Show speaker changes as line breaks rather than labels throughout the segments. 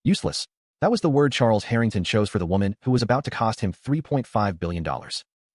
Useless. That was the word Charles Harrington chose for the woman who was about to cost him $3.5 billion.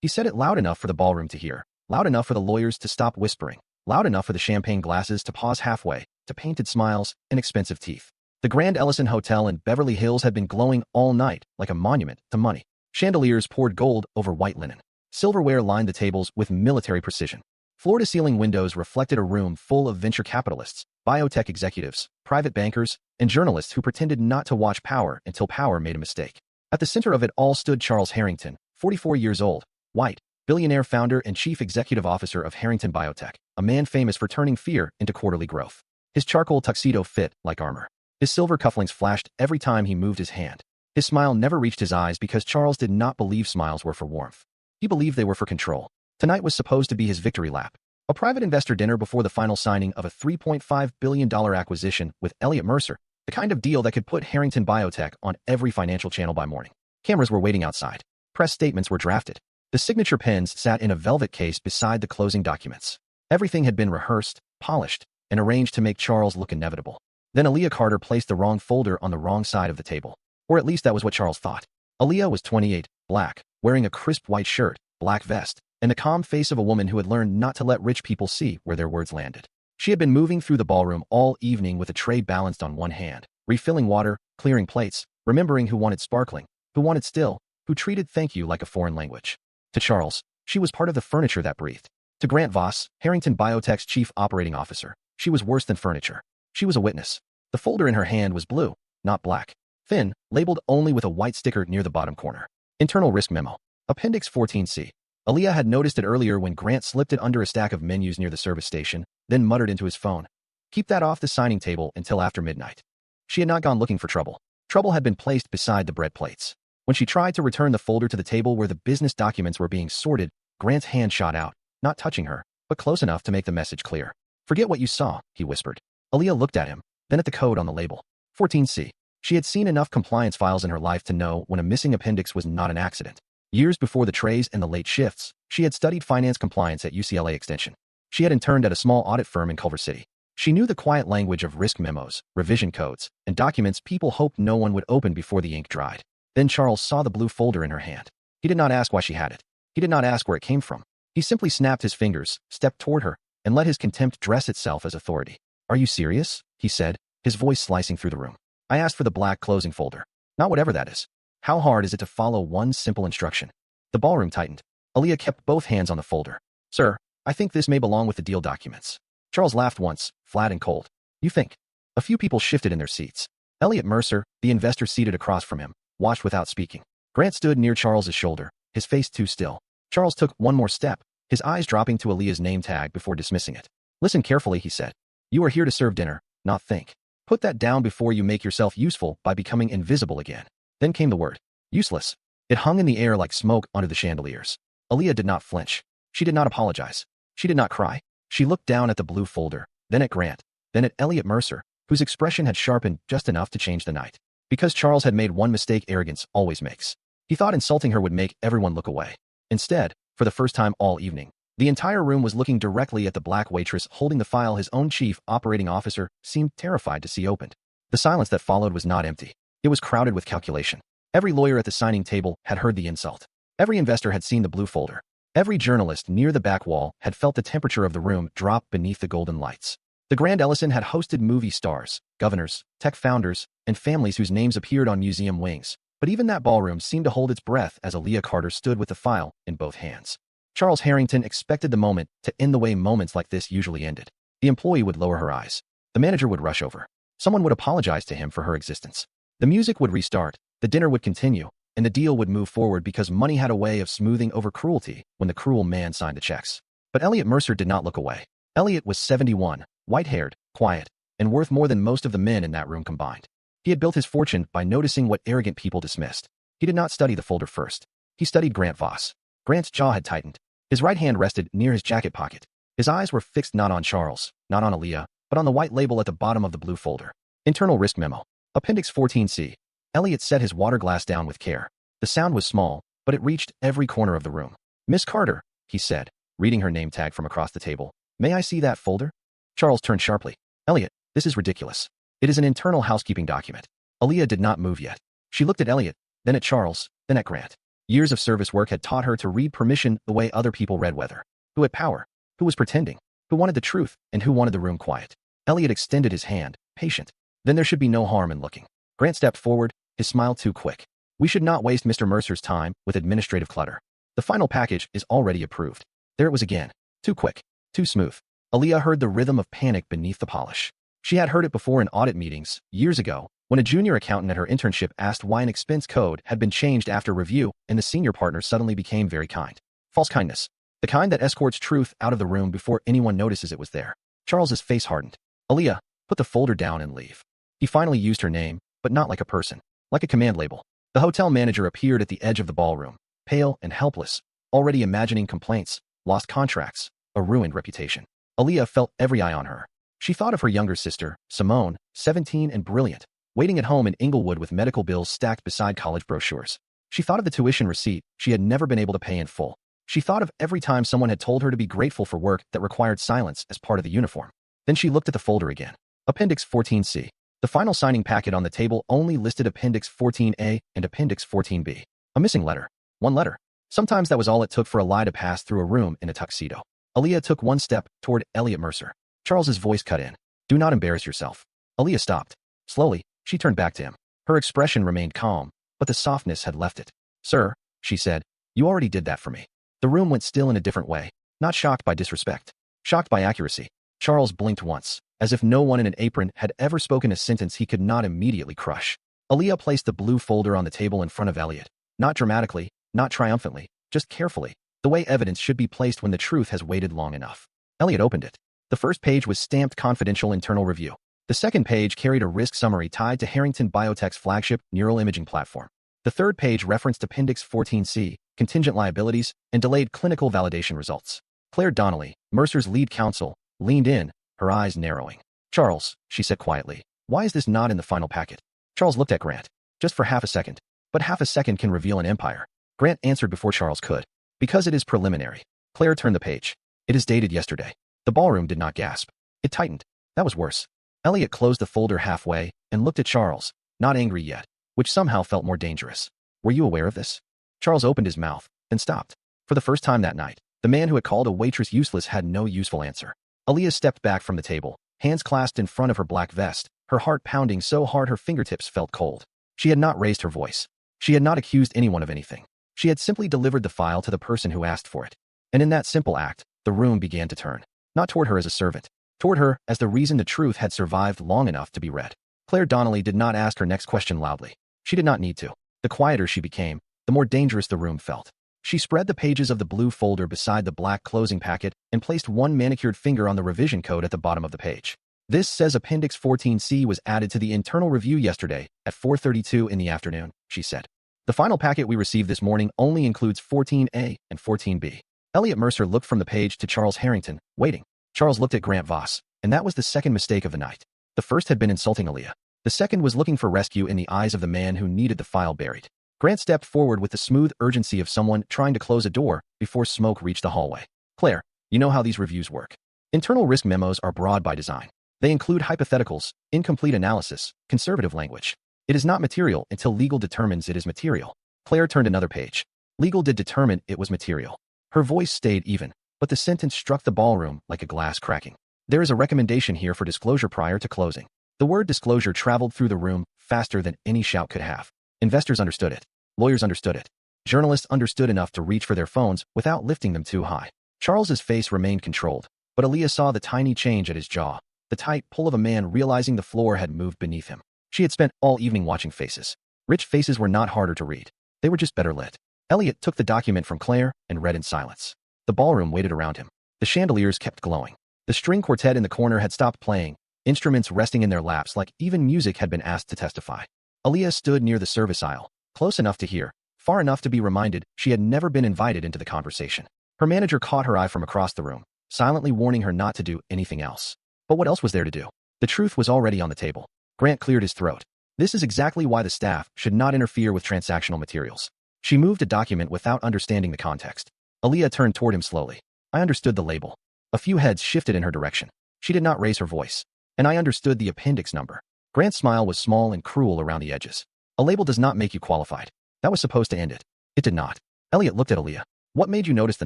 He said it loud enough for the ballroom to hear, loud enough for the lawyers to stop whispering, loud enough for the champagne glasses to pause halfway, to painted smiles and expensive teeth. The Grand Ellison Hotel in Beverly Hills had been glowing all night like a monument to money. Chandeliers poured gold over white linen. Silverware lined the tables with military precision. Floor-to-ceiling windows reflected a room full of venture capitalists, biotech executives, private bankers, and journalists who pretended not to watch Power until Power made a mistake. At the center of it all stood Charles Harrington, 44 years old, white, billionaire founder and chief executive officer of Harrington Biotech, a man famous for turning fear into quarterly growth. His charcoal tuxedo fit like armor. His silver cufflinks flashed every time he moved his hand. His smile never reached his eyes because Charles did not believe smiles were for warmth. He believed they were for control. Tonight was supposed to be his victory lap. A private investor dinner before the final signing of a $3.5 billion acquisition with Elliot Mercer, the kind of deal that could put Harrington Biotech on every financial channel by morning. Cameras were waiting outside. Press statements were drafted. The signature pens sat in a velvet case beside the closing documents. Everything had been rehearsed, polished, and arranged to make Charles look inevitable. Then Aaliyah Carter placed the wrong folder on the wrong side of the table. Or at least that was what Charles thought. Aaliyah was 28, black, wearing a crisp white shirt, black vest, and the calm face of a woman who had learned not to let rich people see where their words landed. She had been moving through the ballroom all evening with a tray balanced on one hand, refilling water, clearing plates, remembering who wanted sparkling, who wanted still, who treated thank you like a foreign language. To Charles, she was part of the furniture that breathed. To Grant Voss, Harrington Biotech's chief operating officer, she was worse than furniture. She was a witness. The folder in her hand was blue, not black. Thin, labeled only with a white sticker near the bottom corner. Internal Risk Memo. Appendix 14C. Aaliyah had noticed it earlier when Grant slipped it under a stack of menus near the service station, then muttered into his phone, "Keep that off the signing table until after midnight." She had not gone looking for trouble. Trouble had been placed beside the bread plates. When she tried to return the folder to the table where the business documents were being sorted, Grant's hand shot out, not touching her, but close enough to make the message clear. "Forget what you saw," he whispered. Aaliyah looked at him, then at the code on the label. 14C. She had seen enough compliance files in her life to know when a missing appendix was not an accident. Years before the trays and the late shifts, she had studied finance compliance at UCLA Extension. She had interned at a small audit firm in Culver City. She knew the quiet language of risk memos, revision codes, and documents people hoped no one would open before the ink dried. Then Charles saw the blue folder in her hand. He did not ask why she had it. He did not ask where it came from. He simply snapped his fingers, stepped toward her, and let his contempt dress itself as authority. "Are you serious?" he said, his voice slicing through the room. "I asked for the black closing folder. Not whatever that is. How hard is it to follow one simple instruction?" The ballroom tightened. Aaliyah kept both hands on the folder. "Sir, I think this may belong with the deal documents." Charles laughed once, flat and cold. "You think?" A few people shifted in their seats. Elliot Mercer, the investor seated across from him, watched without speaking. Grant stood near Charles's shoulder, his face too still. Charles took one more step, his eyes dropping to Aaliyah's name tag before dismissing it. "Listen carefully," he said. "You are here to serve dinner, not think. Put that down before you make yourself useful by becoming invisible again." Then came the word. Useless. It hung in the air like smoke under the chandeliers. Aaliyah did not flinch. She did not apologize. She did not cry. She looked down at the blue folder, then at Grant, then at Elliot Mercer, whose expression had sharpened just enough to change the night. Because Charles had made one mistake arrogance always makes. He thought insulting her would make everyone look away. Instead, for the first time all evening, the entire room was looking directly at the black waitress holding the file his own chief operating officer seemed terrified to see opened. The silence that followed was not empty. It was crowded with calculation. Every lawyer at the signing table had heard the insult. Every investor had seen the blue folder. Every journalist near the back wall had felt the temperature of the room drop beneath the golden lights. The Grand Ellison had hosted movie stars, governors, tech founders, and families whose names appeared on museum wings. But even that ballroom seemed to hold its breath as Aaliyah Carter stood with the file in both hands. Charles Harrington expected the moment to end the way moments like this usually ended. The employee would lower her eyes. The manager would rush over. Someone would apologize to him for her existence. The music would restart. The dinner would continue, and the deal would move forward because money had a way of smoothing over cruelty when the cruel man signed the checks. But Elliot Mercer did not look away. Elliot was 71, white-haired, quiet, and worth more than most of the men in that room combined. He had built his fortune by noticing what arrogant people dismissed. He did not study the folder first. He studied Grant Voss. Grant's jaw had tightened. His right hand rested near his jacket pocket. His eyes were fixed not on Charles, not on Aaliyah, but on the white label at the bottom of the blue folder. Internal Risk Memo. Appendix 14C. Elliot set his water glass down with care. The sound was small, but it reached every corner of the room. "Miss Carter," he said, reading her name tag from across the table. "May I see that folder?" Charles turned sharply. "Elliot, this is ridiculous. It is an internal housekeeping document. Aaliyah did not move yet. She looked at Elliot, then at Charles, then at Grant. Years of service work had taught her to read permission the way other people read weather. Who had power? Who was pretending? Who wanted the truth? And who wanted the room quiet? Elliot extended his hand, patient. Then there should be no harm in looking. Grant stepped forward, his smile too quick. We should not waste Mr. Mercer's time with administrative clutter. The final package is already approved. There it was again. Too quick. Too smooth. Aaliyah heard the rhythm of panic beneath the polish. She had heard it before in audit meetings, years ago, when a junior accountant at her internship asked why an expense code had been changed after review and the senior partner suddenly became very kind. False kindness. The kind that escorts truth out of the room before anyone notices it was there. Charles's face hardened. Aaliyah, put the folder down and leave. He finally used her name, but not like a person. Like a command label. The hotel manager appeared at the edge of the ballroom, pale and helpless, already imagining complaints, lost contracts, a ruined reputation. Aaliyah felt every eye on her. She thought of her younger sister, Simone, 17 and brilliant, waiting at home in Inglewood with medical bills stacked beside college brochures. She thought of the tuition receipt she had never been able to pay in full. She thought of every time someone had told her to be grateful for work that required silence as part of the uniform. Then she looked at the folder again. Appendix 14C. The final signing packet on the table only listed Appendix 14A and Appendix 14B. A missing letter. One letter. Sometimes that was all it took for a lie to pass through a room in a tuxedo. Aaliyah took one step toward Elliot Mercer. Charles's voice cut in. Do not embarrass yourself. Aaliyah stopped. Slowly, she turned back to him. Her expression remained calm, but the softness had left it. Sir, she said, you already did that for me. The room went still in a different way, not shocked by disrespect, shocked by accuracy. Charles blinked once, as if no one in an apron had ever spoken a sentence he could not immediately crush. Aaliyah placed the blue folder on the table in front of Elliot, not dramatically, not triumphantly, just carefully, the way evidence should be placed when the truth has waited long enough. Elliot opened it. The first page was stamped confidential internal review. The second page carried a risk summary tied to Harrington Biotech's flagship neural imaging platform. The third page referenced Appendix 14C, contingent liabilities, and delayed clinical validation results. Claire Donnelly, Mercer's lead counsel, leaned in, her eyes narrowing. Charles, she said quietly, why is this not in the final packet? Charles looked at Grant. Just for half a second. But half a second can reveal an empire. Grant answered before Charles could. Because it is preliminary. Claire turned the page. It is dated yesterday. The ballroom did not gasp. It tightened. That was worse. Elliot closed the folder halfway and looked at Charles, not angry yet, which somehow felt more dangerous. Were you aware of this? Charles opened his mouth, then stopped. For the first time that night, the man who had called a waitress useless had no useful answer. Aaliyah stepped back from the table, hands clasped in front of her black vest, her heart pounding so hard her fingertips felt cold. She had not raised her voice. She had not accused anyone of anything. She had simply delivered the file to the person who asked for it. And in that simple act, the room began to turn. Not toward her as a servant. Toward her as the reason the truth had survived long enough to be read. Claire Donnelly did not ask her next question loudly. She did not need to. The quieter she became, the more dangerous the room felt. She spread the pages of the blue folder beside the black closing packet and placed one manicured finger on the revision code at the bottom of the page. This says Appendix 14C was added to the internal review yesterday at 4:32 in the afternoon, she said. The final packet we received this morning only includes 14A and 14B. Elliot Mercer looked from the page to Charles Harrington, waiting. Charles looked at Grant Voss, and that was the second mistake of the night. The first had been insulting Aaliyah. The second was looking for rescue in the eyes of the man who needed the file buried. Grant stepped forward with the smooth urgency of someone trying to close a door before smoke reached the hallway. Claire, you know how these reviews work. Internal risk memos are broad by design. They include hypotheticals, incomplete analysis, conservative language. It is not material until legal determines it is material. Claire turned another page. Legal did determine it was material. Her voice stayed even, but the sentence struck the ballroom like a glass cracking. There is a recommendation here for disclosure prior to closing. The word disclosure traveled through the room faster than any shout could have. Investors understood it. Lawyers understood it. Journalists understood enough to reach for their phones without lifting them too high. Charles's face remained controlled, but Aaliyah saw the tiny change at his jaw, the tight pull of a man realizing the floor had moved beneath him. She had spent all evening watching faces. Rich faces were not harder to read. They were just better lit. Elliot took the document from Claire and read in silence. The ballroom waited around him. The chandeliers kept glowing. The string quartet in the corner had stopped playing, instruments resting in their laps like even music had been asked to testify. Aaliyah stood near the service aisle, close enough to hear, far enough to be reminded she had never been invited into the conversation. Her manager caught her eye from across the room, silently warning her not to do anything else. But what else was there to do? The truth was already on the table. Grant cleared his throat. This is exactly why the staff should not interfere with transactional materials. She moved a document without understanding the context. Aaliyah turned toward him slowly. I understood the label. A few heads shifted in her direction. She did not raise her voice. And I understood the appendix number. Grant's smile was small and cruel around the edges. A label does not make you qualified. That was supposed to end it. It did not. Elliot looked at Aaliyah. What made you notice the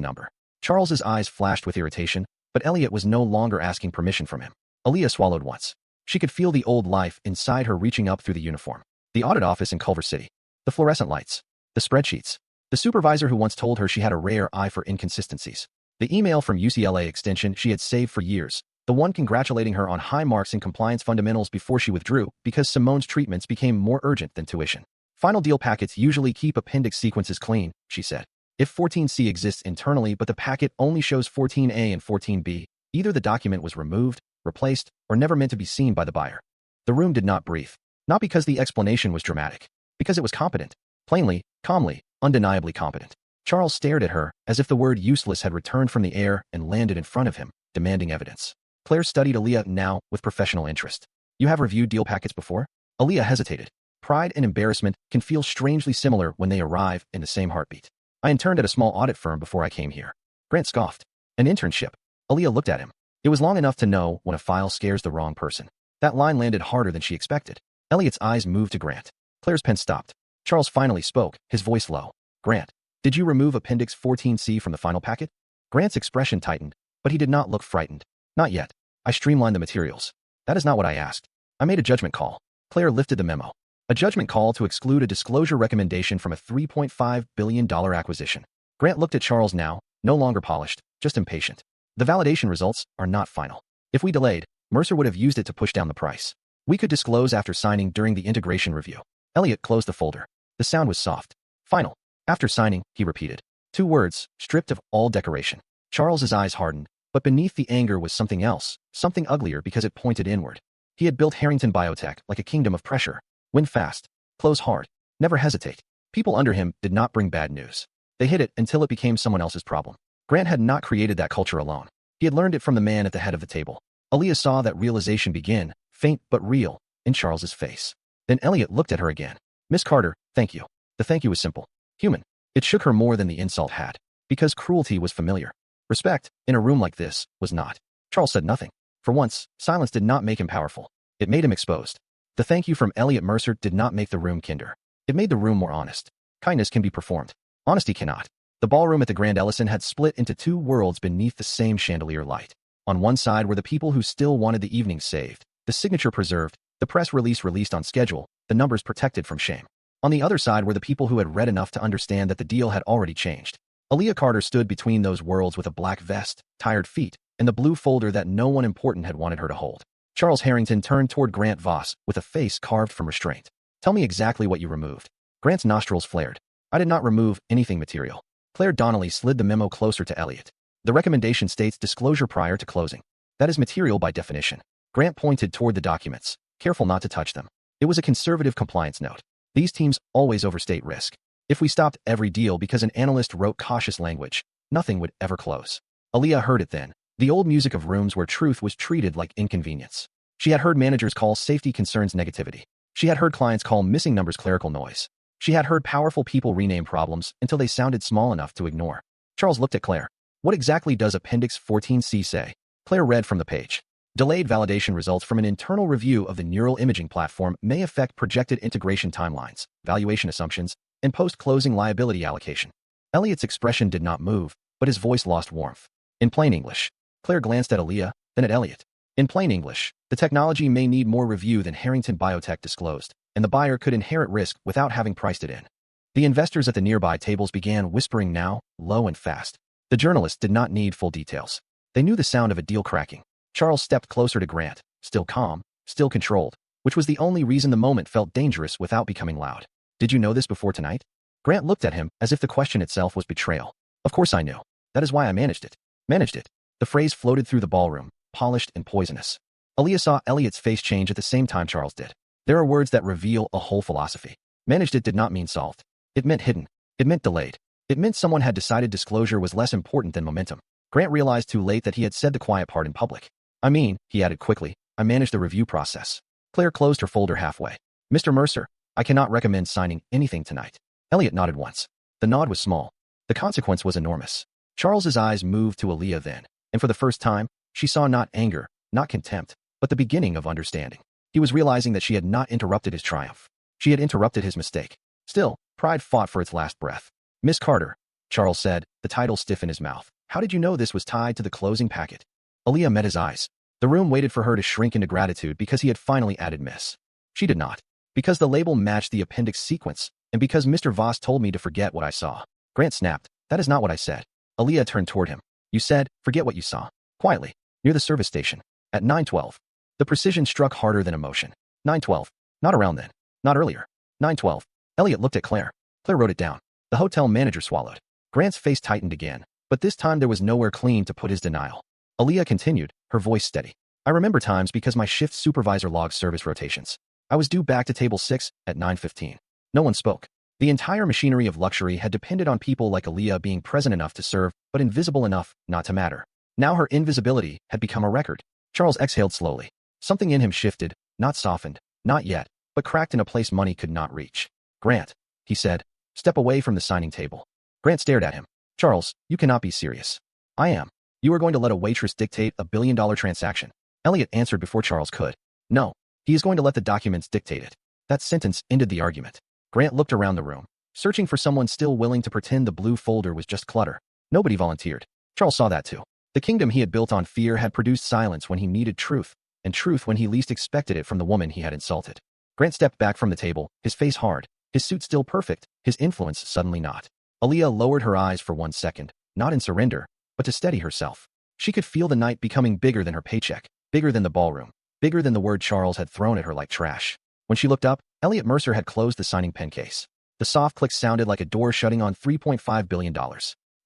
number? Charles's eyes flashed with irritation, but Elliot was no longer asking permission from him. Aaliyah swallowed once. She could feel the old life inside her reaching up through the uniform. The audit office in Culver City. The fluorescent lights. The spreadsheets. The supervisor who once told her she had a rare eye for inconsistencies. The email from UCLA Extension she had saved for years. The one congratulating her on high marks in compliance fundamentals before she withdrew because Simone's treatments became more urgent than tuition. Final deal packets usually keep appendix sequences clean, she said. If 14C exists internally but the packet only shows 14A and 14B, either the document was removed, replaced, or never meant to be seen by the buyer. The room did not breathe. Not because the explanation was dramatic. Because it was competent. Plainly, calmly, undeniably competent. Charles stared at her, as if the word useless had returned from the air and landed in front of him, demanding evidence. Claire studied Aaliyah now with professional interest. You have reviewed deal packets before? Aaliyah hesitated. Pride and embarrassment can feel strangely similar when they arrive in the same heartbeat. I interned at a small audit firm before I came here. Grant scoffed. An internship. Aaliyah looked at him. It was long enough to know when a file scares the wrong person. That line landed harder than she expected. Elliot's eyes moved to Grant. Claire's pen stopped. Charles finally spoke, his voice low. Grant, did you remove Appendix 14C from the final packet? Grant's expression tightened, but he did not look frightened. Not yet. I streamlined the materials. That is not what I asked. I made a judgment call. Claire lifted the memo. A judgment call to exclude a disclosure recommendation from a $3.5 billion acquisition. Grant looked at Charles now, no longer polished, just impatient. The validation results are not final. If we delayed, Mercer would have used it to push down the price. We could disclose after signing during the integration review. Elliot closed the folder. The sound was soft. Final. After signing, he repeated. 2 words, stripped of all decoration. Charles's eyes hardened, but beneath the anger was something else, something uglier because it pointed inward. He had built Harrington Biotech like a kingdom of pressure. Win fast. Close hard. Never hesitate. People under him did not bring bad news. They hid it until it became someone else's problem. Grant had not created that culture alone. He had learned it from the man at the head of the table. Aaliyah saw that realization begin, faint but real, in Charles's face. Then Elliot looked at her again. Miss Carter, thank you. The thank you was simple. Human. It shook her more than the insult had. Because cruelty was familiar. Respect, in a room like this, was not. Charles said nothing. For once, silence did not make him powerful. It made him exposed. The thank you from Elliot Mercer did not make the room kinder. It made the room more honest. Kindness can be performed. Honesty cannot. The ballroom at the Grand Ellison had split into 2 worlds beneath the same chandelier light. On one side were the people who still wanted the evening saved, the signature preserved, the press release released on schedule, the numbers protected from shame. On the other side were the people who had read enough to understand that the deal had already changed. Aaliyah Carter stood between those worlds with a black vest, tired feet, and the blue folder that no one important had wanted her to hold. Charles Harrington turned toward Grant Voss with a face carved from restraint. Tell me exactly what you removed. Grant's nostrils flared. I did not remove anything material. Claire Donnelly slid the memo closer to Elliot. The recommendation states disclosure prior to closing. That is material by definition. Grant pointed toward the documents, careful not to touch them. It was a conservative compliance note. These teams always overstate risk. If we stopped every deal because an analyst wrote cautious language, nothing would ever close. Aaliyah heard it then. The old music of rooms where truth was treated like inconvenience. She had heard managers call safety concerns negativity. She had heard clients call missing numbers clerical noise. She had heard powerful people rename problems until they sounded small enough to ignore. Charles looked at Claire. What exactly does Appendix 14C say? Claire read from the page. Delayed validation results from an internal review of the neural imaging platform may affect projected integration timelines, valuation assumptions, and post-closing liability allocation. Elliot's expression did not move, but his voice lost warmth. In plain English. Claire glanced at Aaliyah, then at Elliot. In plain English, the technology may need more review than Harrington Biotech disclosed, and the buyer could inherit risk without having priced it in. The investors at the nearby tables began whispering now, low and fast. The journalists did not need full details. They knew the sound of a deal cracking. Charles stepped closer to Grant, still calm, still controlled, which was the only reason the moment felt dangerous without becoming loud. Did you know this before tonight? Grant looked at him as if the question itself was betrayal. Of course I knew. That is why I managed it. Managed it. The phrase floated through the ballroom, polished and poisonous. Aaliyah saw Elliot's face change at the same time Charles did. There are words that reveal a whole philosophy. Managed it did not mean solved. It meant hidden. It meant delayed. It meant someone had decided disclosure was less important than momentum. Grant realized too late that he had said the quiet part in public. I mean, he added quickly, I managed the review process. Claire closed her folder halfway. Mr. Mercer, I cannot recommend signing anything tonight. Elliot nodded once. The nod was small. The consequence was enormous. Charles's eyes moved to Aaliyah then, and for the first time, she saw not anger, not contempt, but the beginning of understanding. He was realizing that she had not interrupted his triumph. She had interrupted his mistake. Still, pride fought for its last breath. "Miss Carter," Charles said, the title stiff in his mouth. "How did you know this was tied to the closing packet?" Aaliyah met his eyes. The room waited for her to shrink into gratitude because he had finally added Miss. She did not. Because the label matched the appendix sequence, and because Mr. Voss told me to forget what I saw. Grant snapped. "That is not what I said." Aaliyah turned toward him. "You said, forget what you saw." Quietly. Near the service station. At 9:12. The precision struck harder than emotion. 9:12. Not around then. Not earlier. 9:12. Elliot looked at Claire. Claire wrote it down. The hotel manager swallowed. Grant's face tightened again, but this time there was nowhere clean to put his denial. Aaliyah continued, her voice steady. "I remember times because my shift supervisor logged service rotations. I was due back to table 6 at 9:15. No one spoke. The entire machinery of luxury had depended on people like Aaliyah being present enough to serve, but invisible enough not to matter. Now her invisibility had become a record. Charles exhaled slowly. Something in him shifted, not softened, not yet, but cracked in a place money could not reach. "Grant," he said, "step away from the signing table." Grant stared at him. "Charles, you cannot be serious." "I am. You are going to let a waitress dictate a billion-dollar transaction." Elliot answered before Charles could. "No. He is going to let the documents dictate it." That sentence ended the argument. Grant looked around the room, searching for someone still willing to pretend the blue folder was just clutter. Nobody volunteered. Charles saw that too. The kingdom he had built on fear had produced silence when he needed truth, and truth when he least expected it from the woman he had insulted. Grant stepped back from the table, his face hard, his suit still perfect, his influence suddenly not. Aaliyah lowered her eyes for 1 second, not in surrender, but to steady herself. She could feel the night becoming bigger than her paycheck, bigger than the ballroom, bigger than the word Charles had thrown at her like trash. When she looked up, Elliot Mercer had closed the signing pen case. The soft click sounded like a door shutting on $3.5 billion.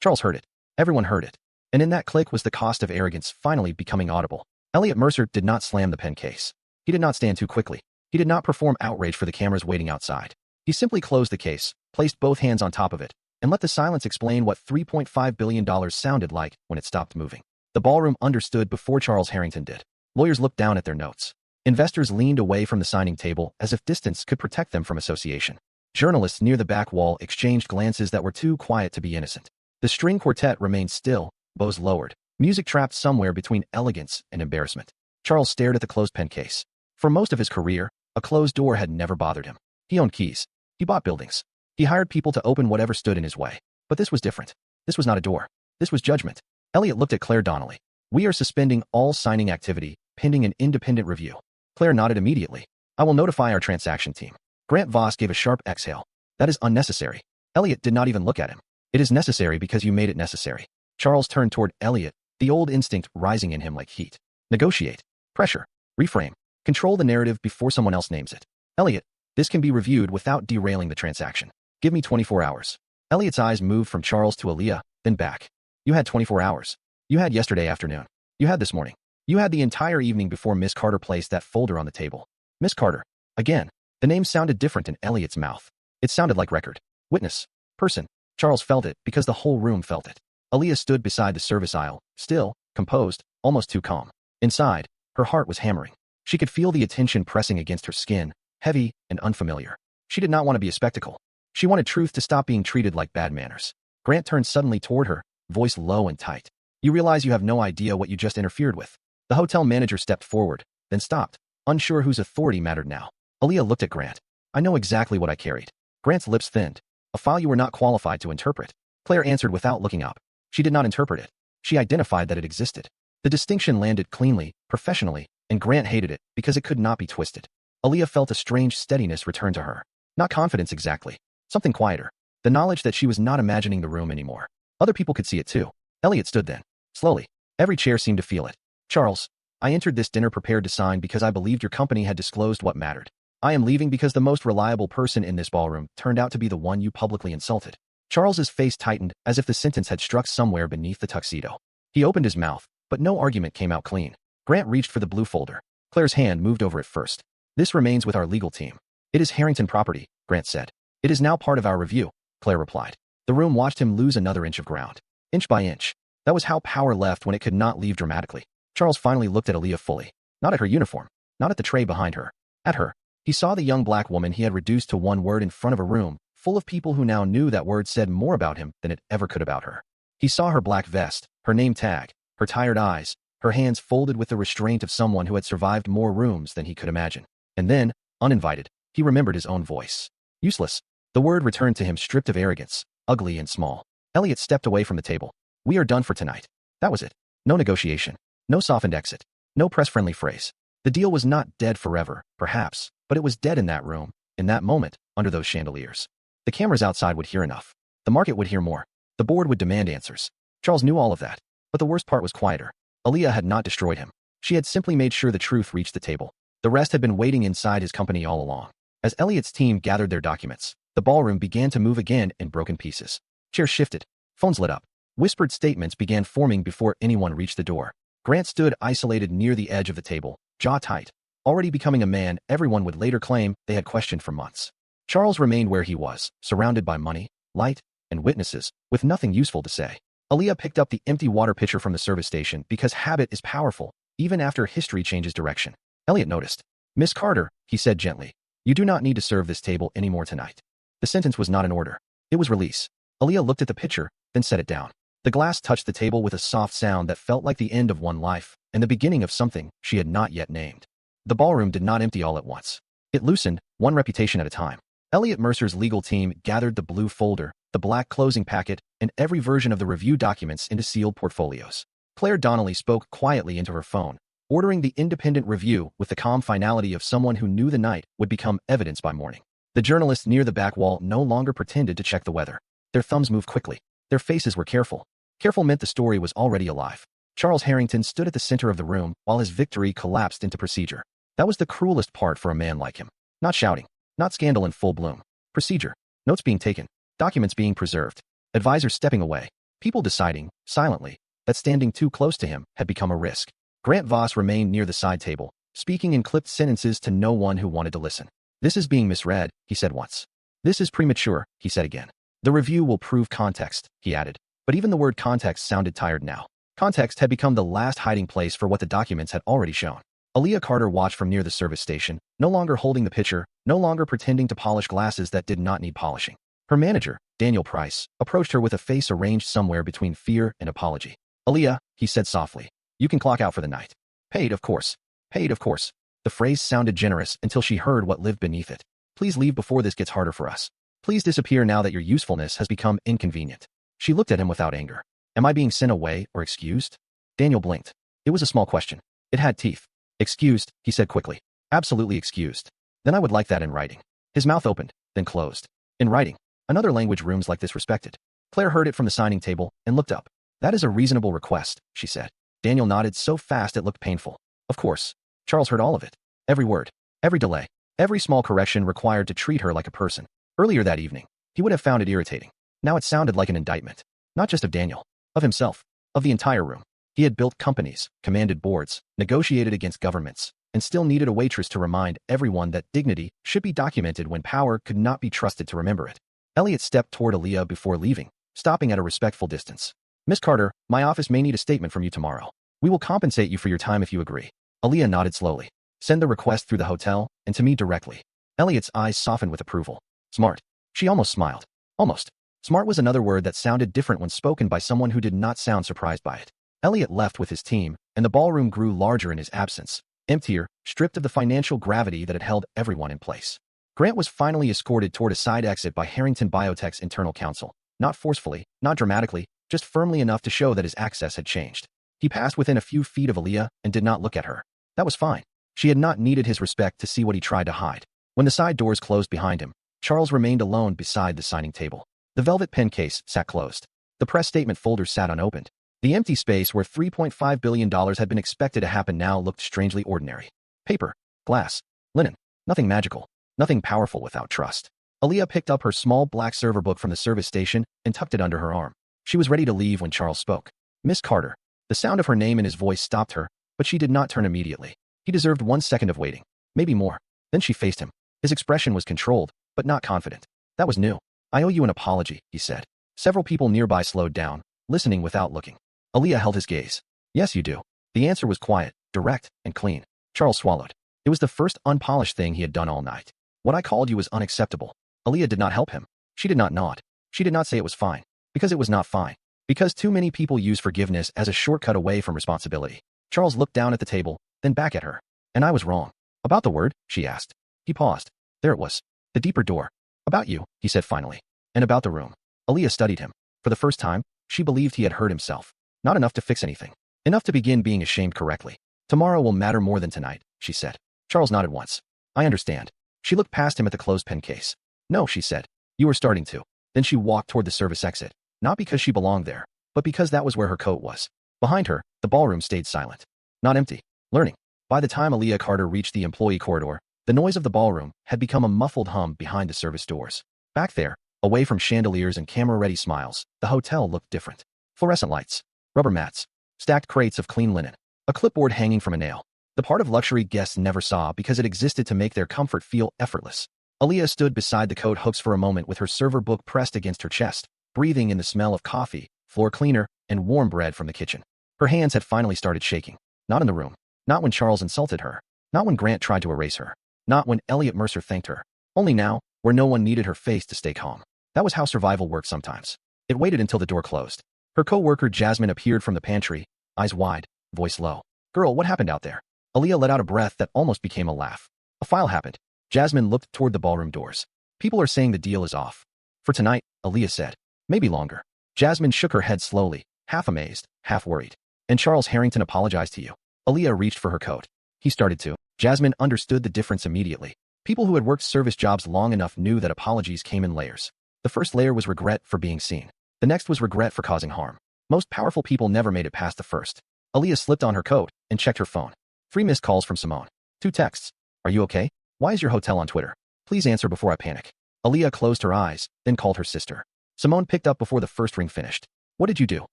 Charles heard it. Everyone heard it. And in that click was the cost of arrogance finally becoming audible. Elliot Mercer did not slam the pen case. He did not stand too quickly. He did not perform outrage for the cameras waiting outside. He simply closed the case, placed both hands on top of it, and let the silence explain what $3.5 billion sounded like when it stopped moving. The ballroom understood before Charles Harrington did. Lawyers looked down at their notes. Investors leaned away from the signing table as if distance could protect them from association. Journalists near the back wall exchanged glances that were too quiet to be innocent. The string quartet remained still, bows lowered, music trapped somewhere between elegance and embarrassment. Charles stared at the closed pen case. For most of his career, a closed door had never bothered him. He owned keys. He bought buildings. He hired people to open whatever stood in his way. But this was different. This was not a door. This was judgment. Elliot looked at Claire Donnelly. "We are suspending all signing activity, pending an independent review." Claire nodded immediately. "I will notify our transaction team." Grant Voss gave a sharp exhale. "That is unnecessary." Elliot did not even look at him. "It is necessary because you made it necessary." Charles turned toward Elliot, the old instinct rising in him like heat. "Negotiate. Pressure. Reframe. Control the narrative before someone else names it." "Elliot, this can be reviewed without derailing the transaction. Give me 24 hours. Elliot's eyes moved from Charles to Aaliyah, then back. "You had 24 hours. You had yesterday afternoon. You had this morning. You had the entire evening before Miss Carter placed that folder on the table." Miss Carter. Again. The name sounded different in Elliot's mouth. It sounded like record. Witness. Person. Charles felt it because the whole room felt it. Aaliyah stood beside the service aisle, still, composed, almost too calm. Inside, her heart was hammering. She could feel the attention pressing against her skin, heavy and unfamiliar. She did not want to be a spectacle. She wanted truth to stop being treated like bad manners. Grant turned suddenly toward her, voice low and tight. "You realize you have no idea what you just interfered with." The hotel manager stepped forward, then stopped, unsure whose authority mattered now. Aaliyah looked at Grant. "I know exactly what I carried." Grant's lips thinned. "A file you were not qualified to interpret." Claire answered without looking up. She did not interpret it. She identified that it existed. The distinction landed cleanly, professionally, and Grant hated it because it could not be twisted. Aaliyah felt a strange steadiness return to her. Not confidence exactly. Something quieter. The knowledge that she was not imagining the room anymore. Other people could see it too. Elliot stood then. Slowly. Every chair seemed to feel it. "Charles, I entered this dinner prepared to sign because I believed your company had disclosed what mattered. I am leaving because the most reliable person in this ballroom turned out to be the one you publicly insulted." Charles's face tightened as if the sentence had struck somewhere beneath the tuxedo. He opened his mouth, but no argument came out clean. Grant reached for the blue folder. Claire's hand moved over it first. "This remains with our legal team." "It is Harrington property," Grant said. "It is now part of our review," Claire replied. The room watched him lose another inch of ground. Inch by inch. That was how power left when it could not leave dramatically. Charles finally looked at Aaliyah fully. Not at her uniform. Not at the tray behind her. At her. He saw the young black woman he had reduced to one word in front of a room, full of people who now knew that word said more about him than it ever could about her. He saw her black vest, her name tag, her tired eyes, her hands folded with the restraint of someone who had survived more rooms than he could imagine. And then, uninvited, he remembered his own voice. Useless. The word returned to him stripped of arrogance, ugly and small. Elliot stepped away from the table. We are done for tonight. That was it. No negotiation. No softened exit. No press-friendly phrase. The deal was not dead forever, perhaps, but it was dead in that room, in that moment, under those chandeliers. The cameras outside would hear enough. The market would hear more. The board would demand answers. Charles knew all of that. But the worst part was quieter. Aaliyah had not destroyed him. She had simply made sure the truth reached the table. The rest had been waiting inside his company all along. As Elliot's team gathered their documents, the ballroom began to move again in broken pieces. Chairs shifted. Phones lit up. Whispered statements began forming before anyone reached the door. Grant stood isolated near the edge of the table, jaw tight. Already becoming a man everyone would later claim they had questioned for months. Charles remained where he was, surrounded by money, light, and witnesses, with nothing useful to say. Aaliyah picked up the empty water pitcher from the service station because habit is powerful, even after history changes direction. Elliot noticed. Miss Carter, he said gently, you do not need to serve this table anymore tonight. The sentence was not an order. It was release. Aaliyah looked at the pitcher, then set it down. The glass touched the table with a soft sound that felt like the end of one life and the beginning of something she had not yet named. The ballroom did not empty all at once. It loosened, one reputation at a time. Elliot Mercer's legal team gathered the blue folder, the black closing packet, and every version of the review documents into sealed portfolios. Claire Donnelly spoke quietly into her phone, ordering the independent review with the calm finality of someone who knew the night would become evidence by morning. The journalists near the back wall no longer pretended to check the weather. Their thumbs moved quickly. Their faces were careful. Careful meant the story was already alive. Charles Harrington stood at the center of the room while his victory collapsed into procedure. That was the cruelest part for a man like him. Not shouting. Not scandal in full bloom. Procedure. Notes being taken. Documents being preserved. Advisors stepping away. People deciding, silently, that standing too close to him had become a risk. Grant Voss remained near the side table, speaking in clipped sentences to no one who wanted to listen. This is being misread, he said once. This is premature, he said again. The review will prove context, he added. But even the word context sounded tired now. Context had become the last hiding place for what the documents had already shown. Aaliyah Carter watched from near the service station, no longer holding the pitcher, no longer pretending to polish glasses that did not need polishing. Her manager, Daniel Price, approached her with a face arranged somewhere between fear and apology. Aaliyah, he said softly, you can clock out for the night. Paid, of course. Paid, of course. The phrase sounded generous until she heard what lived beneath it. Please leave before this gets harder for us. Please disappear now that your usefulness has become inconvenient. She looked at him without anger. Am I being sent away or excused? Daniel blinked. It was a small question. It had teeth. Excused, he said quickly. Absolutely excused. Then I would like that in writing. His mouth opened, then closed. In writing. Another language rooms like this respected. Claire heard it from the signing table and looked up. That is a reasonable request, she said. Daniel nodded so fast it looked painful. Of course. Charles heard all of it. Every word. Every delay. Every small correction required to treat her like a person. Earlier that evening, he would have found it irritating. Now it sounded like an indictment. Not just of Daniel. Of himself. Of the entire room. He had built companies, commanded boards, negotiated against governments, and still needed a waitress to remind everyone that dignity should be documented when power could not be trusted to remember it. Elliot stepped toward Aaliyah before leaving, stopping at a respectful distance. Miss Carter, my office may need a statement from you tomorrow. We will compensate you for your time if you agree. Aaliyah nodded slowly. Send the request through the hotel, and to me directly. Elliot's eyes softened with approval. Smart. She almost smiled. Almost. Smart was another word that sounded different when spoken by someone who did not sound surprised by it. Elliot left with his team, and the ballroom grew larger in his absence, emptier, stripped of the financial gravity that had held everyone in place. Grant was finally escorted toward a side exit by Harrington Biotech's internal counsel, not forcefully, not dramatically, just firmly enough to show that his access had changed. He passed within a few feet of Aaliyah and did not look at her. That was fine. She had not needed his respect to see what he tried to hide. When the side doors closed behind him, Charles remained alone beside the signing table. The velvet pen case sat closed. The press statement folder sat unopened. The empty space where $3.5 billion had been expected to happen now looked strangely ordinary. Paper, glass, linen, nothing magical, nothing powerful without trust. Aaliyah picked up her small black server book from the service station and tucked it under her arm. She was ready to leave when Charles spoke. Miss Carter. The sound of her name in his voice stopped her, but she did not turn immediately. He deserved 1 second of waiting, maybe more. Then she faced him. His expression was controlled, but not confident. That was new. I owe you an apology, he said. Several people nearby slowed down, listening without looking. Aaliyah held his gaze. Yes, you do. The answer was quiet, direct, and clean. Charles swallowed. It was the first unpolished thing he had done all night. What I called you was unacceptable. Aaliyah did not help him. She did not nod. She did not say it was fine. Because it was not fine. Because too many people use forgiveness as a shortcut away from responsibility. Charles looked down at the table, then back at her. And I was wrong. About the word? She asked. He paused. There it was. The deeper door. About you, he said finally. And about the room. Aaliyah studied him. For the first time, she believed he had hurt himself. Not enough to fix anything. Enough to begin being ashamed correctly. Tomorrow will matter more than tonight, she said. Charles nodded once. I understand. She looked past him at the clothespin case. No, she said. You were starting to. Then she walked toward the service exit. Not because she belonged there, but because that was where her coat was. Behind her, the ballroom stayed silent. Not empty. Learning. By the time Aaliyah Carter reached the employee corridor, the noise of the ballroom had become a muffled hum behind the service doors. Back there, away from chandeliers and camera-ready smiles, the hotel looked different. Fluorescent lights, rubber mats, stacked crates of clean linen, a clipboard hanging from a nail. The part of luxury guests never saw because it existed to make their comfort feel effortless. Aaliyah stood beside the coat hooks for a moment with her server book pressed against her chest, breathing in the smell of coffee, floor cleaner, and warm bread from the kitchen. Her hands had finally started shaking. Not in the room. Not when Charles insulted her. Not when Grant tried to erase her. Not when Elliot Mercer thanked her. Only now, where no one needed her face to stay calm. That was how survival worked sometimes. It waited until the door closed. Her co-worker Jasmine appeared from the pantry, eyes wide, voice low. Girl, what happened out there? Aaliyah let out a breath that almost became a laugh. A file happened. Jasmine looked toward the ballroom doors. People are saying the deal is off. For tonight, Aaliyah said. Maybe longer. Jasmine shook her head slowly, half amazed, half worried. And Charles Harrington apologized to you. Aaliyah reached for her coat. He started to. Jasmine understood the difference immediately. People who had worked service jobs long enough knew that apologies came in layers. The first layer was regret for being seen. The next was regret for causing harm. Most powerful people never made it past the first. Aaliyah slipped on her coat and checked her phone. 3 missed calls from Simone. 2 texts. Are you okay? Why is your hotel on Twitter? Please answer before I panic. Aaliyah closed her eyes, then called her sister. Simone picked up before the first ring finished. What did you do?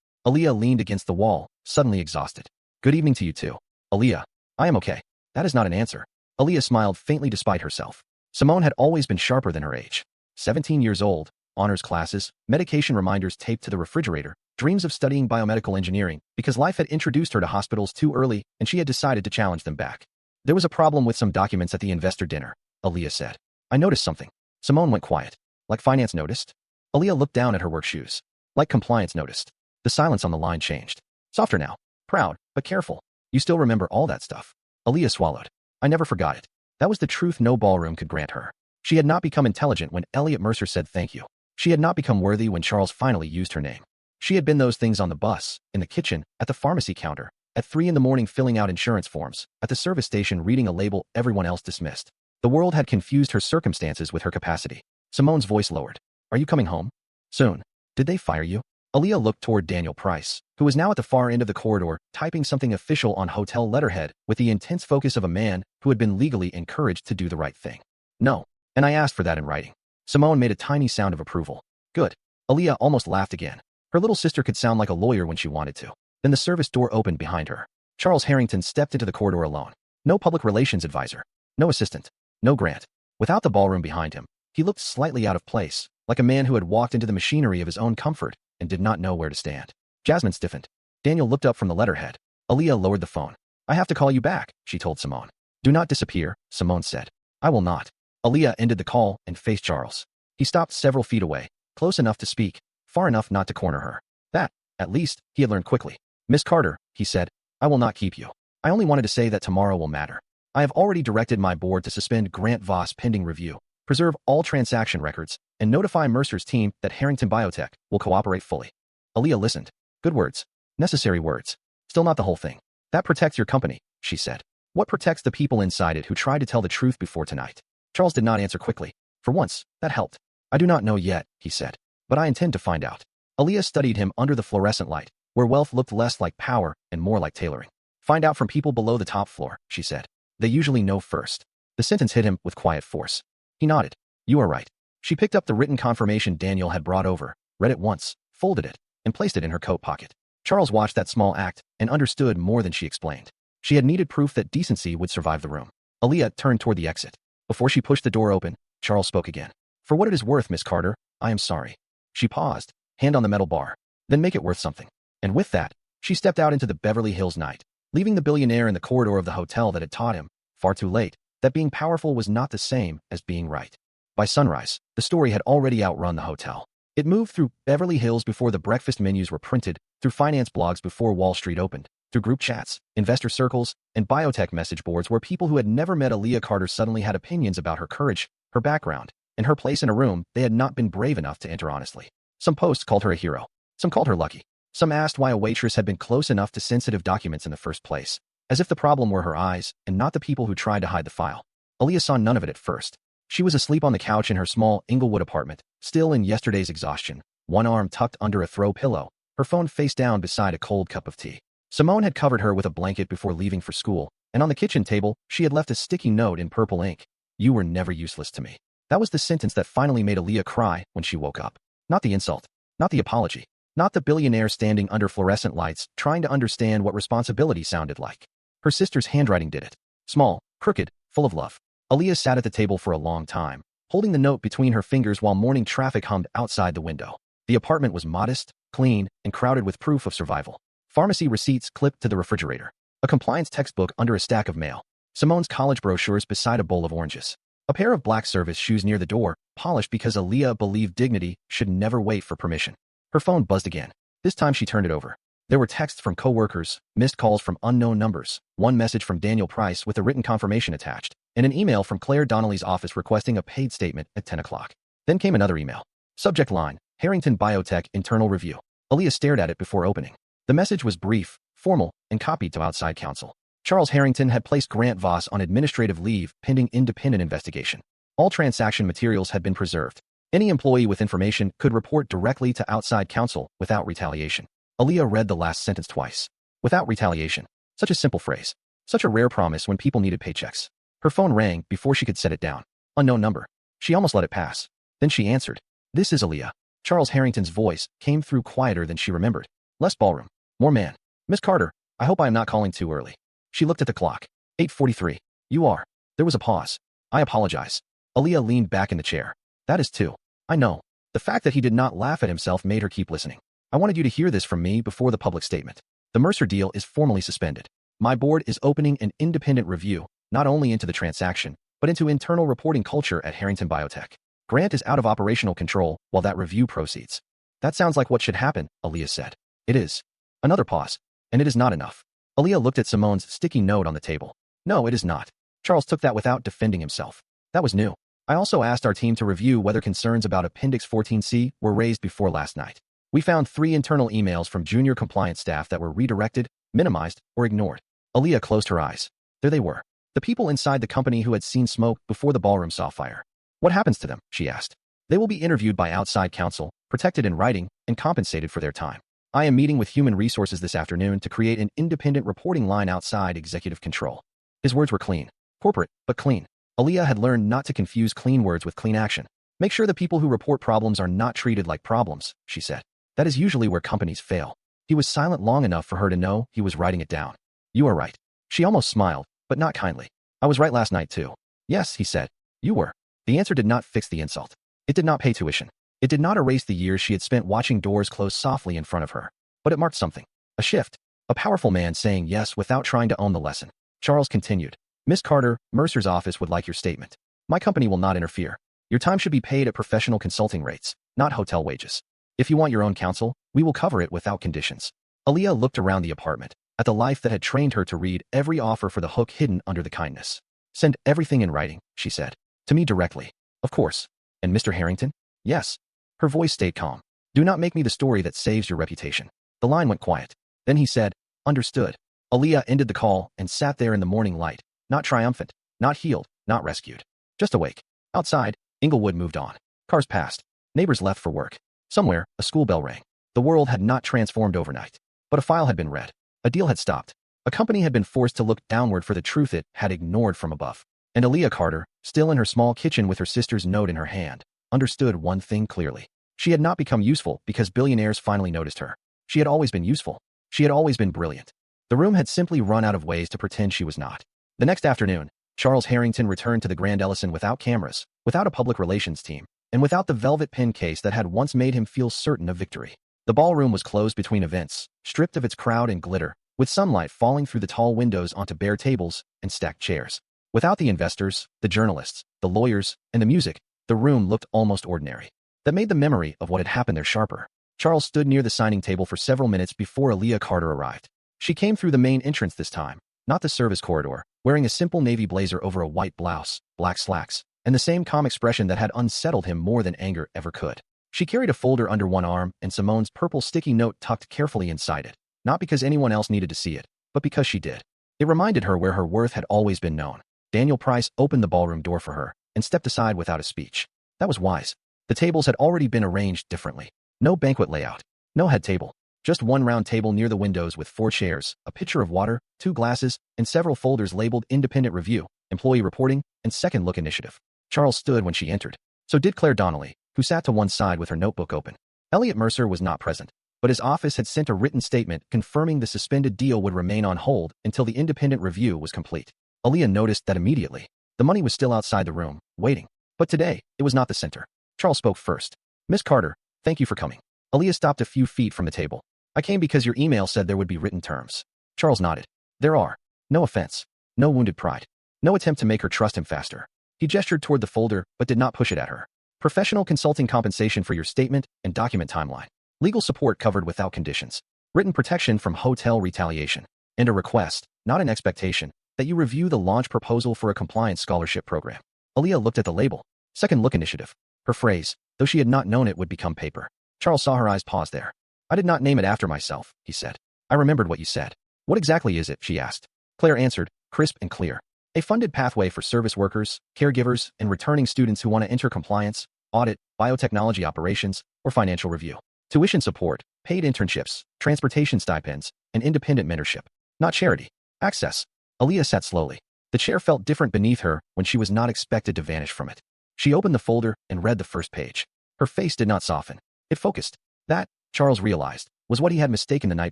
Aaliyah leaned against the wall, suddenly exhausted. Good evening to you too. Aaliyah. I am okay. That is not an answer. Aaliyah smiled faintly despite herself. Simone had always been sharper than her age. 17 years old, honors classes, medication reminders taped to the refrigerator, dreams of studying biomedical engineering because life had introduced her to hospitals too early and she had decided to challenge them back. There was a problem with some documents at the investor dinner, Aaliyah said. I noticed something. Simone went quiet. Like finance noticed? Aaliyah looked down at her work shoes. Like compliance noticed. The silence on the line changed. Softer now. Proud, but careful. You still remember all that stuff. Aaliyah swallowed. I never forgot it. That was the truth no ballroom could grant her. She had not become intelligent when Elliot Mercer said thank you. She had not become worthy when Charles finally used her name. She had been those things on the bus, in the kitchen, at the pharmacy counter, at 3 in the morning filling out insurance forms, at the service station reading a label everyone else dismissed. The world had confused her circumstances with her capacity. Simone's voice lowered. Are you coming home? Soon. Did they fire you? Aaliyah looked toward Daniel Price, who was now at the far end of the corridor, typing something official on hotel letterhead with the intense focus of a man who had been legally encouraged to do the right thing. No. And I asked for that in writing. Simone made a tiny sound of approval. Good. Aaliyah almost laughed again. Her little sister could sound like a lawyer when she wanted to. Then the service door opened behind her. Charles Harrington stepped into the corridor alone. No public relations advisor. No assistant. No Grant. Without the ballroom behind him, he looked slightly out of place, like a man who had walked into the machinery of his own comfort and did not know where to stand. Jasmine stiffened. Daniel looked up from the letterhead. Aaliyah lowered the phone. I have to call you back, she told Simone. Do not disappear, Simone said. I will not. Aaliyah ended the call and faced Charles. He stopped several feet away, close enough to speak, far enough not to corner her. That, at least, he had learned quickly. Miss Carter, he said, I will not keep you. I only wanted to say that tomorrow will matter. I have already directed my board to suspend Grant Voss pending review, preserve all transaction records, and notify Mercer's team that Harrington Biotech will cooperate fully. Aaliyah listened. Good words. Necessary words. Still not the whole thing. That protects your company, she said. What protects the people inside it who tried to tell the truth before tonight? Charles did not answer quickly. For once, that helped. I do not know yet, he said. But I intend to find out. Aaliyah studied him under the fluorescent light, where wealth looked less like power and more like tailoring. Find out from people below the top floor, she said. They usually know first. The sentence hit him with quiet force. He nodded. You are right. She picked up the written confirmation Daniel had brought over, read it once, folded it, and placed it in her coat pocket. Charles watched that small act and understood more than she explained. She had needed proof that decency would survive the room. Aaliyah turned toward the exit. Before she pushed the door open, Charles spoke again. For what it is worth, Miss Carter, I am sorry. She paused, hand on the metal bar. Then make it worth something. And with that, she stepped out into the Beverly Hills night, leaving the billionaire in the corridor of the hotel that had taught him, far too late, that being powerful was not the same as being right. By sunrise, the story had already outrun the hotel. It moved through Beverly Hills before the breakfast menus were printed, through finance blogs before Wall Street opened, through group chats, investor circles, and biotech message boards where people who had never met Aaliyah Carter suddenly had opinions about her courage, her background, and her place in a room they had not been brave enough to enter honestly. Some posts called her a hero. Some called her lucky. Some asked why a waitress had been close enough to sensitive documents in the first place, as if the problem were her eyes and not the people who tried to hide the file. Aaliyah saw none of it at first. She was asleep on the couch in her small Inglewood apartment, still in yesterday's exhaustion, one arm tucked under a throw pillow, her phone face down beside a cold cup of tea. Simone had covered her with a blanket before leaving for school, and on the kitchen table, she had left a sticky note in purple ink. "You were never useless to me." That was the sentence that finally made Aaliyah cry when she woke up. Not the insult. Not the apology. Not the billionaire standing under fluorescent lights trying to understand what responsibility sounded like. Her sister's handwriting did it. Small, crooked, full of love. Aaliyah sat at the table for a long time, holding the note between her fingers while morning traffic hummed outside the window. The apartment was modest, clean, and crowded with proof of survival. Pharmacy receipts clipped to the refrigerator. A compliance textbook under a stack of mail. Simone's college brochures beside a bowl of oranges. A pair of black service shoes near the door, polished because Aaliyah believed dignity should never wait for permission. Her phone buzzed again. This time she turned it over. There were texts from coworkers, missed calls from unknown numbers, one message from Daniel Price with a written confirmation attached, and an email from Claire Donnelly's office requesting a paid statement at 10 o'clock. Then came another email. Subject line, Harrington Biotech Internal Review. Aaliyah stared at it before opening. The message was brief, formal, and copied to outside counsel. Charles Harrington had placed Grant Voss on administrative leave pending independent investigation. All transaction materials had been preserved. Any employee with information could report directly to outside counsel without retaliation. Aaliyah read the last sentence twice. Without retaliation. Such a simple phrase. Such a rare promise when people needed paychecks. Her phone rang before she could set it down. Unknown number. She almost let it pass. Then she answered. "This is Aaliyah." Charles Harrington's voice came through quieter than she remembered. Less ballroom. More man. "Miss Carter, I hope I am not calling too early." She looked at the clock. 8:43. "You are." There was a pause. "I apologize." Aaliyah leaned back in the chair. "That is too. I know." The fact that he did not laugh at himself made her keep listening. "I wanted you to hear this from me before the public statement. The Mercer deal is formally suspended. My board is opening an independent review, not only into the transaction, but into internal reporting culture at Harrington Biotech. Grant is out of operational control while that review proceeds." "That sounds like what should happen," Aaliyah said. "It is." Another pause. "And it is not enough." Aaliyah looked at Simone's sticky note on the table. "No, it is not." Charles took that without defending himself. "That was new. I also asked our team to review whether concerns about Appendix 14C were raised before last night. We found 3 internal emails from junior compliance staff that were redirected, minimized, or ignored." Aaliyah closed her eyes. There they were. The people inside the company who had seen smoke before the ballroom saw fire. "What happens to them?" she asked. "They will be interviewed by outside counsel, protected in writing, and compensated for their time. I am meeting with Human Resources this afternoon to create an independent reporting line outside executive control." His words were clean. Corporate, but clean. Aaliyah had learned not to confuse clean words with clean action. "Make sure the people who report problems are not treated like problems," she said. "That is usually where companies fail." He was silent long enough for her to know he was writing it down. "You are right." She almost smiled, but not kindly. "I was right last night too." "Yes," he said. "You were." The answer did not fix the insult. It did not pay tuition. It did not erase the years she had spent watching doors close softly in front of her. But it marked something. A shift. A powerful man saying yes without trying to own the lesson. Charles continued. "Miss Carter, Mercer's office would like your statement. My company will not interfere. Your time should be paid at professional consulting rates, not hotel wages. If you want your own counsel, we will cover it without conditions." Aaliyah looked around the apartment, at the life that had trained her to read every offer for the hook hidden under the kindness. "Send everything in writing," she said. "To me directly." "Of course." "And Mr. Harrington?" "Yes." Her voice stayed calm. "Do not make me the story that saves your reputation." The line went quiet. Then he said, "Understood." Aaliyah ended the call and sat there in the morning light, not triumphant, not healed, not rescued. Just awake. Outside, Inglewood moved on. Cars passed. Neighbors left for work. Somewhere, a school bell rang. The world had not transformed overnight. But a file had been read. A deal had stopped. A company had been forced to look downward for the truth it had ignored from above. And Aaliyah Carter, still in her small kitchen with her sister's note in her hand, understood one thing clearly. She had not become useful because billionaires finally noticed her. She had always been useful. She had always been brilliant. The room had simply run out of ways to pretend she was not. The next afternoon, Charles Harrington returned to the Grand Ellison without cameras, without a public relations team, and without the velvet pin case that had once made him feel certain of victory. The ballroom was closed between events, stripped of its crowd and glitter, with sunlight falling through the tall windows onto bare tables and stacked chairs. Without the investors, the journalists, the lawyers, and the music, the room looked almost ordinary. That made the memory of what had happened there sharper. Charles stood near the signing table for several minutes before Aaliyah Carter arrived. She came through the main entrance this time, not the service corridor, wearing a simple navy blazer over a white blouse, black slacks, and the same calm expression that had unsettled him more than anger ever could. She carried a folder under one arm and Simone's purple sticky note tucked carefully inside it, not because anyone else needed to see it, but because she did. It reminded her where her worth had always been known. Daniel Price opened the ballroom door for her and stepped aside without a speech. That was wise. The tables had already been arranged differently. No banquet layout. No head table. Just one round table near the windows with 4 chairs, a pitcher of water, 2 glasses, and several folders labeled Independent Review, Employee Reporting, and Second Look Initiative. Charles stood when she entered. So did Claire Donnelly, who sat to one side with her notebook open. Elliot Mercer was not present, but his office had sent a written statement confirming the suspended deal would remain on hold until the independent review was complete. Aaliyah noticed that immediately. The money was still outside the room, waiting. But today, it was not the center. Charles spoke first. Miss Carter, thank you for coming. Aaliyah stopped a few feet from the table. I came because your email said there would be written terms. Charles nodded. There are. No offense. No wounded pride. No attempt to make her trust him faster. He gestured toward the folder, but did not push it at her. Professional consulting compensation for your statement and document timeline. Legal support covered without conditions. Written protection from hotel retaliation. And a request, not an expectation, that you review the launch proposal for a compliance scholarship program. Aaliyah looked at the label. Second Look Initiative. Her phrase, though she had not known it would become paper. Charles saw her eyes pause there. I did not name it after myself, he said. I remembered what you said. What exactly is it, she asked. Claire answered, crisp and clear. A funded pathway for service workers, caregivers, and returning students who want to enter compliance, audit, biotechnology operations, or financial review. Tuition support, paid internships, transportation stipends, and independent mentorship. Not charity. Access. Aaliyah sat slowly. The chair felt different beneath her when she was not expected to vanish from it. She opened the folder and read the first page. Her face did not soften. It focused. That, Charles realized, was what he had mistaken the night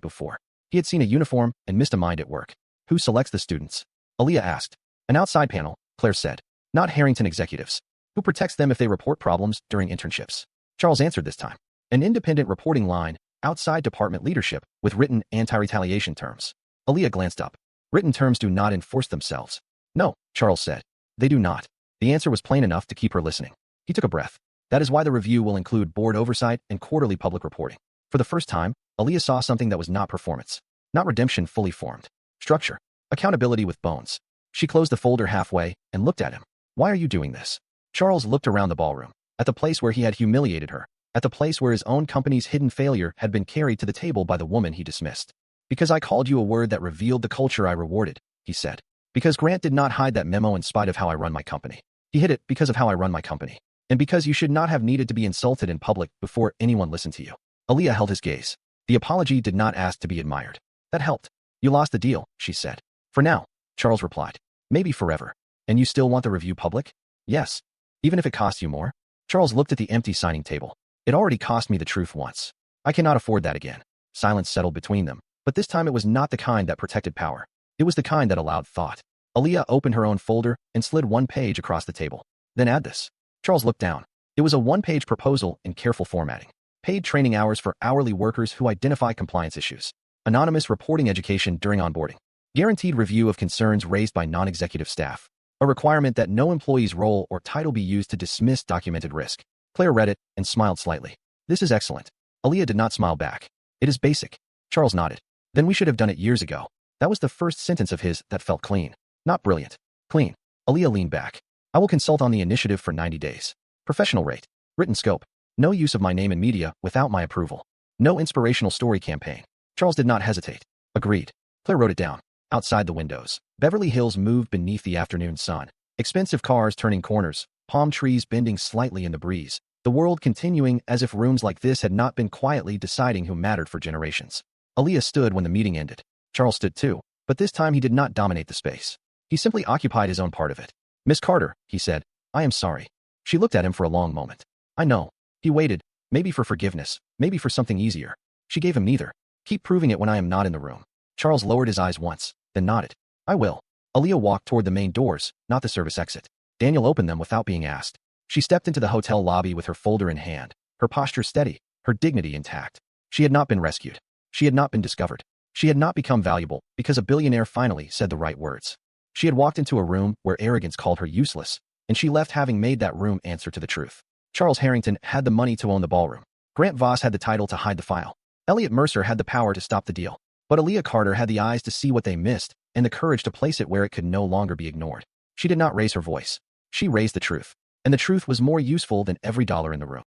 before. He had seen a uniform and missed a mind at work. Who selects the students? Aaliyah asked. An outside panel, Claire said. Not Harrington executives. Who protects them if they report problems during internships? Charles answered this time. An independent reporting line, outside department leadership, with written anti-retaliation terms. Aaliyah glanced up. Written terms do not enforce themselves. No, Charles said. They do not. The answer was plain enough to keep her listening. He took a breath. That is why the review will include board oversight and quarterly public reporting. For the first time, Aaliyah saw something that was not performance. Not redemption fully formed. Structure. Accountability with bones. She closed the folder halfway and looked at him. Why are you doing this? Charles looked around the ballroom. At the place where he had humiliated her. At the place where his own company's hidden failure had been carried to the table by the woman he dismissed. Because I called you a word that revealed the culture I rewarded, he said. Because Grant did not hide that memo in spite of how I run my company. He hid it because of how I run my company. And because you should not have needed to be insulted in public before anyone listened to you. Aaliyah held his gaze. The apology did not ask to be admired. That helped. You lost the deal, she said. For now, Charles replied. Maybe forever. And you still want the review public? Yes. Even if it costs you more? Charles looked at the empty signing table. It already cost me the truth once. I cannot afford that again. Silence settled between them, but this time it was not the kind that protected power. It was the kind that allowed thought. Aaliyah opened her own folder and slid one page across the table. Then add this. Charles looked down. It was a one-page proposal in careful formatting. Paid training hours for hourly workers who identify compliance issues. Anonymous reporting education during onboarding. Guaranteed review of concerns raised by non-executive staff. A requirement that no employee's role or title be used to dismiss documented risk. Claire read it and smiled slightly. This is excellent. Aaliyah did not smile back. It is basic. Charles nodded. Then we should have done it years ago. That was the first sentence of his that felt clean. Not brilliant. Clean. Aaliyah leaned back. I will consult on the initiative for 90 days. Professional rate. Written scope. No use of my name in media without my approval. No inspirational story campaign. Charles did not hesitate. Agreed. Claire wrote it down. Outside the windows, Beverly Hills moved beneath the afternoon sun. Expensive cars turning corners, palm trees bending slightly in the breeze. The world continuing as if rooms like this had not been quietly deciding who mattered for generations. Aaliyah stood when the meeting ended. Charles stood too, but this time he did not dominate the space. He simply occupied his own part of it. Miss Carter, he said, I am sorry. She looked at him for a long moment. I know. He waited, maybe for forgiveness, maybe for something easier. She gave him neither. Keep proving it when I am not in the room. Charles lowered his eyes once, then nodded. I will. Aaliyah walked toward the main doors, not the service exit. Daniel opened them without being asked. She stepped into the hotel lobby with her folder in hand, her posture steady, her dignity intact. She had not been rescued. She had not been discovered. She had not become valuable because a billionaire finally said the right words. She had walked into a room where arrogance called her useless, and she left having made that room answer to the truth. Charles Harrington had the money to own the ballroom. Grant Voss had the title to hide the file. Elliot Mercer had the power to stop the deal. But Aaliyah Carter had the eyes to see what they missed and the courage to place it where it could no longer be ignored. She did not raise her voice. She raised the truth. And the truth was more useful than every dollar in the room.